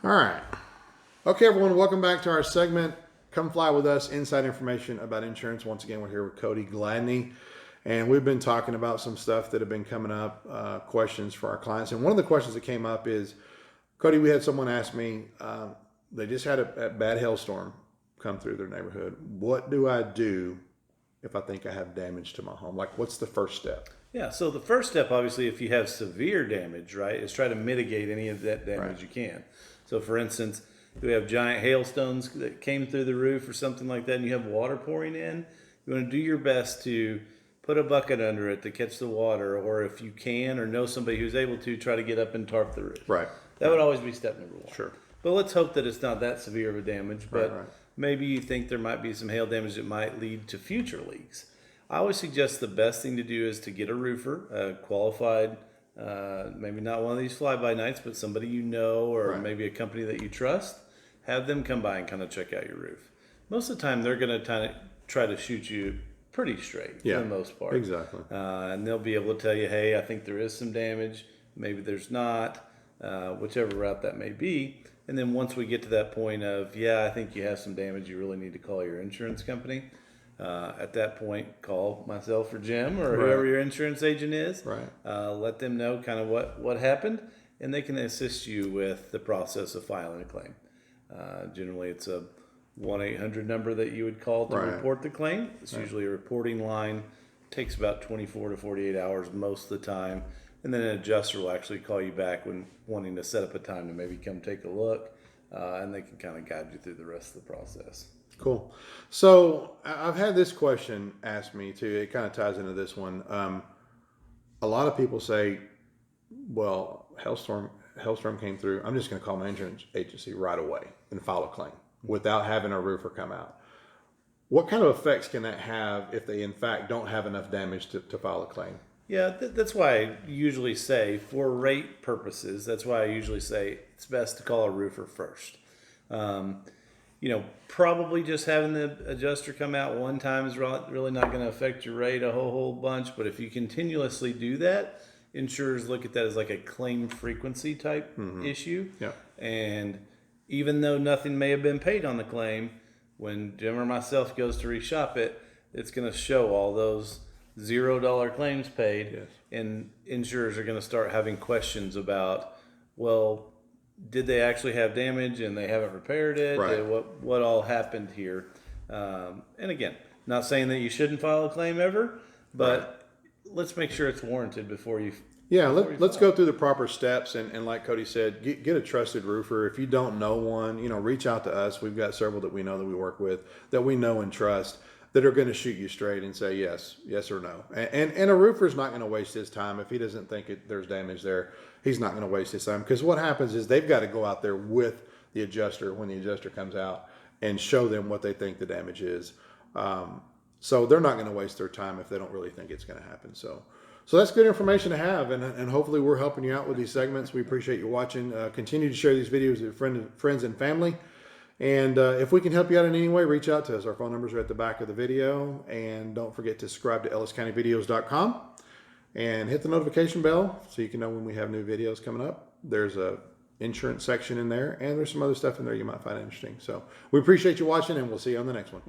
All right. Okay, everyone, welcome back to our segment. Come fly with us, inside information about insurance. Once again, we're here with Cody Gladney, and we've been talking about some stuff that have been coming up, questions for our clients. And one of the questions that came up is, Cody, we had someone ask me, they just had a bad hailstorm come through their neighborhood. What do I do if I think I have damage to my home? Like, what's the first step? Yeah, so the first step, obviously, if you have severe damage, right, is try to mitigate any of that damage you can. So, for instance, if we have giant hailstones that came through the roof or something like that, and you have water pouring in, you want to do your best to put a bucket under it to catch the water, or if you can or know somebody who's able to, try to get up and tarp the roof. Right. That would always be step number one. Sure. But let's hope that it's not that severe of a damage, but Right. maybe you think there might be some hail damage that might lead to future leaks. I always suggest the best thing to do is to get a roofer, a qualified, maybe not one of these fly-by-nights, but somebody you know, or maybe a company that you trust. Have them come by and kind of check out your roof. Most of the time, they're going to try to shoot you pretty straight for the most part. Exactly. And they'll be able to tell you, hey, I think there is some damage. Maybe there's not, whichever route that may be. And then once we get to that point of, yeah, I think you have some damage, you really need to call your insurance company. At that point, call myself or Jim or whoever your insurance agent is. Right. Let them know kind of what happened, and they can assist you with the process of filing a claim. Generally, it's a 1-800 number that you would call to report the claim. It's usually a reporting line. It takes about 24 to 48 hours most of the time. And then an adjuster will actually call you back when wanting to set up a time to maybe come take a look, and they can kind of guide you through the rest of the process. Cool. So I've had this question asked me too. It kind of ties into this one. A lot of people say, well, hailstorm came through. I'm just going to call my insurance agency right away and file a claim without having a roofer come out. What kind of effects can that have if they, in fact, don't have enough damage to file a claim? Yeah, that's why I usually say, for rate purposes, that's why I usually say it's best to call a roofer first. Probably just having the adjuster come out one time is really not going to affect your rate a whole bunch. But if you continuously do that, insurers look at that as like a claim frequency type issue. Yeah. And even though nothing may have been paid on the claim, when Jim or myself goes to reshop it, it's going to show all those $0 claims paid. Yes. And insurers are going to start having questions about, well, did they actually have damage and they haven't repaired it? Right. What all happened here? And again, not saying that you shouldn't file a claim ever, but let's make sure it's warranted before you. Yeah, let's go through the proper steps. And like Cody said, get a trusted roofer. If you don't know one, reach out to us. We've got several that we know that we work with that we know and trust that are going to shoot you straight and say yes or no. And a roofer's not going to waste his time if he doesn't think there's damage there. He's not going to waste his time, because what happens is they've got to go out there with the adjuster when the adjuster comes out and show them what they think the damage is. So they're not going to waste their time if they don't really think it's going to happen. So that's good information to have, and hopefully we're helping you out with these segments. We appreciate you watching. Continue to share these videos with friends and family. And if we can help you out in any way, reach out to us. Our phone numbers are at the back of the video. And don't forget to subscribe to elliscountyvideos.com and hit the notification bell so you can know when we have new videos coming up. There's a insurance section in there, and there's some other stuff in there you might find interesting. So we appreciate you watching, and we'll see you on the next one.